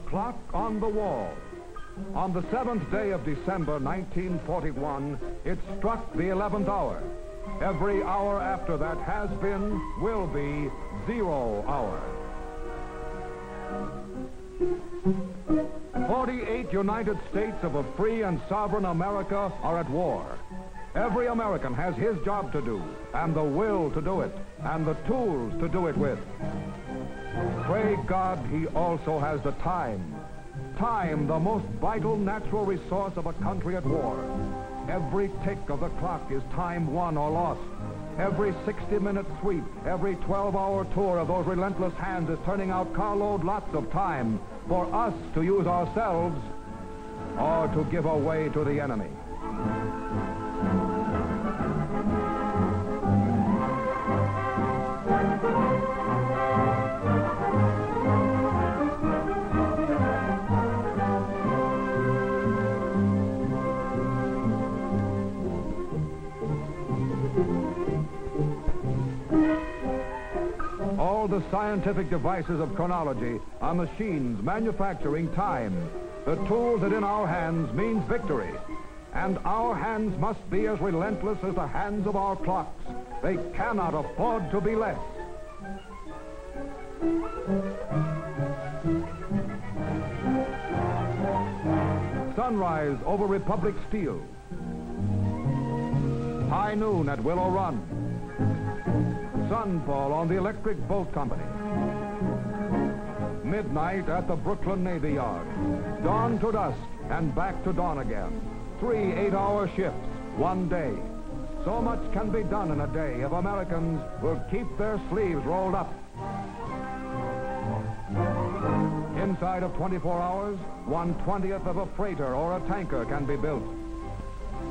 Clock on the wall. On the 7th day of December 1941, it struck the 11th hour. Every hour after that has been, will be, 0 hour. 48 United States of a free and sovereign America are at war. Every American has his job to do, and the will to do it, and the tools to do it with. Pray God he also has the time. Time, the most vital natural resource of a country at war. Every tick of the clock is time won or lost. Every 60-minute sweep, every 12-hour tour of those relentless hands is turning out carload lots of time for us to use ourselves or to give away to the enemy. All the scientific devices of chronology are machines manufacturing time. The tool that in our hands means victory. And our hands must be as relentless as the hands of our clocks. They cannot afford to be less. Sunrise over Republic Steel. High noon at Willow Run. Sunfall on the Electric Boat Company. Midnight at the Brooklyn Navy Yard. Dawn to dusk and back to dawn again. 3 8-hour shifts, one day. So much can be done in a day if Americans will keep their sleeves rolled up. Inside of 24 hours, 1/20th of a freighter or a tanker can be built.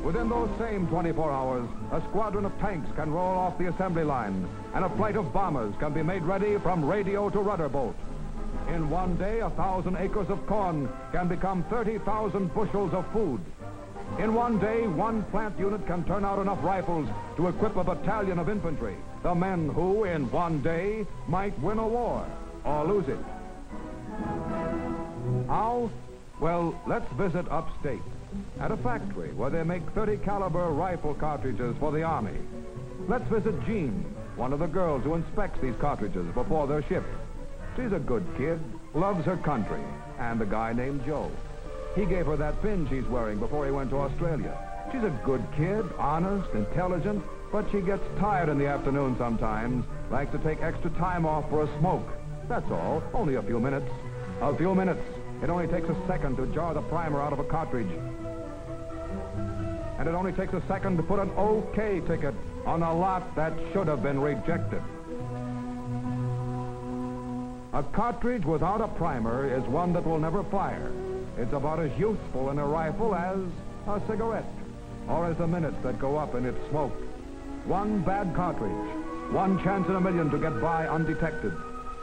Within those same 24 hours, a squadron of tanks can roll off the assembly line, and a flight of bombers can be made ready from radio to rudder boat. In one day, 1,000 acres of corn can become 30,000 bushels of food. In one day, one plant unit can turn out enough rifles to equip a battalion of infantry, the men who, in one day, might win a war or lose it. How? Well, let's visit upstate. At a factory where they make 30 caliber rifle cartridges for the Army. Let's visit Jean, one of the girls who inspects these cartridges before they're shipped. She's a good kid, loves her country, and a guy named Joe. He gave her that pin she's wearing before he went to Australia. She's a good kid, honest, intelligent, but she gets tired in the afternoon sometimes, likes to take extra time off for a smoke. That's all, only a few minutes. A few minutes. It only takes a second to jar the primer out of a cartridge. And it only takes a second to put an OK ticket on a lot that should have been rejected. A cartridge without a primer is one that will never fire. It's about as useful in a rifle as a cigarette, or as the minutes that go up in its smoke. One bad cartridge, one chance in a million to get by undetected.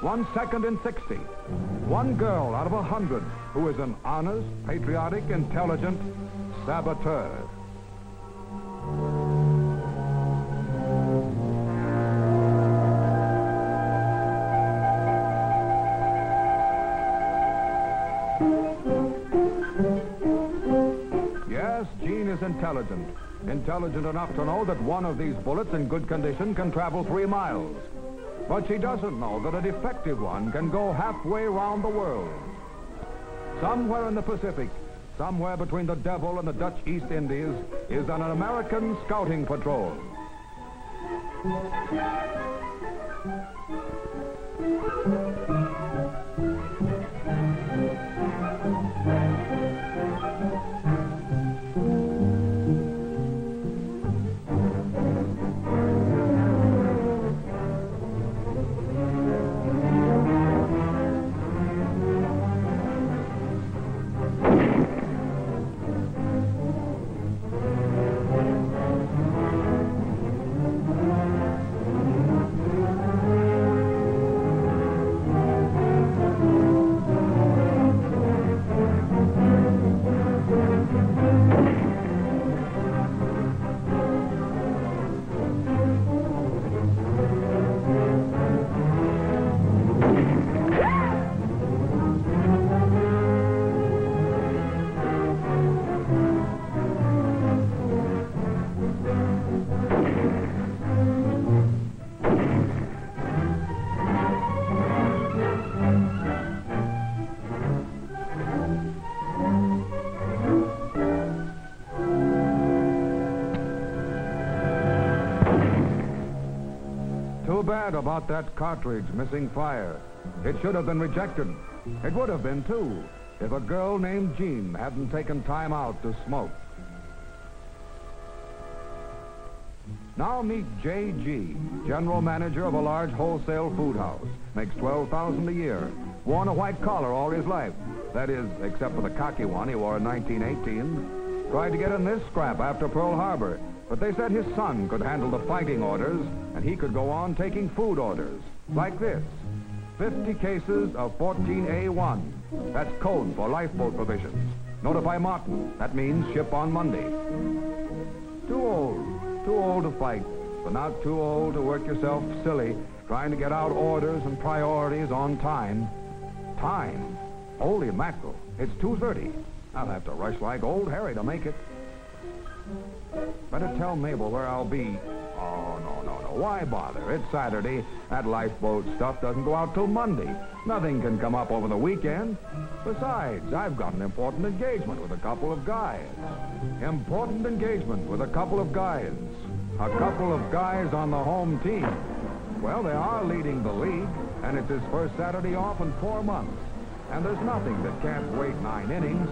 1 second in 60. One girl out of 100 who is an honest, patriotic, intelligent saboteur. Yes, Jean is intelligent. Intelligent enough to know that one of these bullets in good condition can travel 3 miles. But she doesn't know that a defective one can go halfway around the world. Somewhere in the Pacific, somewhere between the Devil and the Dutch East Indies, is an American scouting patrol. bad about that cartridge missing fire. It should have been rejected. It would have been, too, if a girl named Jean hadn't taken time out to smoke. Now meet J.G., general manager of a large wholesale food house. Makes $12,000 a year. Worn a white collar all his life. That is, except for the cocky one he wore in 1918. Tried to get in this scrap after Pearl Harbor, but they said his son could handle the fighting orders, and he could go on taking food orders. Like this. 50 cases of 14A1. That's code for lifeboat provisions. Notify Martin. That means ship on Monday. Too old to fight, but not too old to work yourself silly trying to get out orders and priorities on time. Time? Holy mackerel. It's 2:30. I'll have to rush like old Harry to make it. Better tell Mabel where I'll be. Oh, no. Why bother? It's Saturday. That lifeboat stuff doesn't go out till Monday. Nothing can come up over the weekend. Besides, I've got an important engagement with a couple of guys. Important engagement with a couple of guys. A couple of guys on the home team. Well, they are leading the league, and it's his first Saturday off in 4 months. And there's nothing that can't wait 9 innings.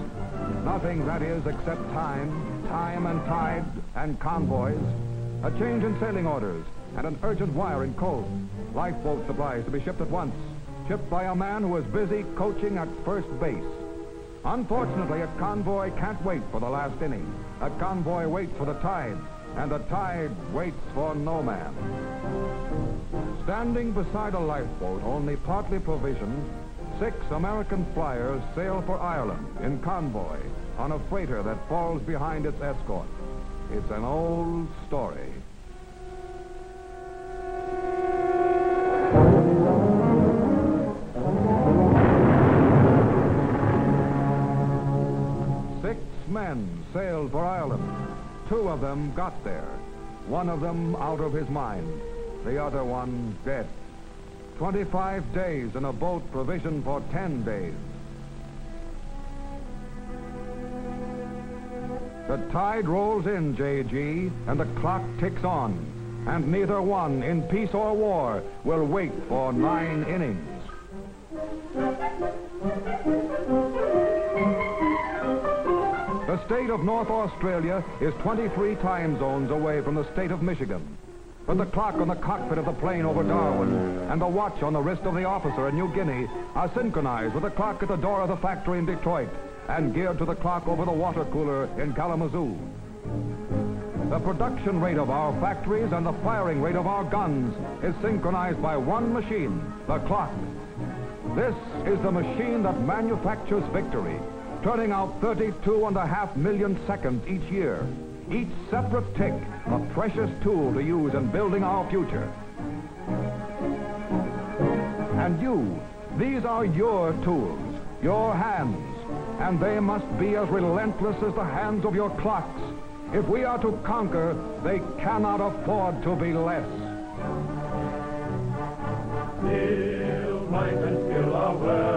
Nothing, that is, except time and tide and convoys. A change in sailing orders and an urgent wire in code. Lifeboat supplies to be shipped at once. Shipped by a man who is busy coaching at first base. Unfortunately, a convoy can't wait for the last inning. A convoy waits for the tide, and the tide waits for no man. Standing beside a lifeboat only partly provisioned, 6 American flyers sail for Ireland in convoy on a freighter that falls behind its escort. It's an old story. Six men sailed for Ireland. 2 of them got there. 1 of them out of his mind. The other one dead. 25 days in a boat provisioned for 10 days. The tide rolls in, J.G., and the clock ticks on. And neither one, in peace or war, will wait for 9 innings. The state of North Australia is 23 time zones away from the state of Michigan. But the clock on the cockpit of the plane over Darwin and the watch on the wrist of the officer in New Guinea are synchronized with the clock at the door of the factory in Detroit and geared to the clock over the water cooler in Kalamazoo. The production rate of our factories and the firing rate of our guns is synchronized by one machine, the clock. This is the machine that manufactures victory, turning out 32.5 million seconds each year. Each separate tick, a precious tool to use in building our future. And you, these are your tools, your hands, and they must be as relentless as the hands of your clocks. If we are to conquer, they cannot afford to be less. Skill, might, and skill are well.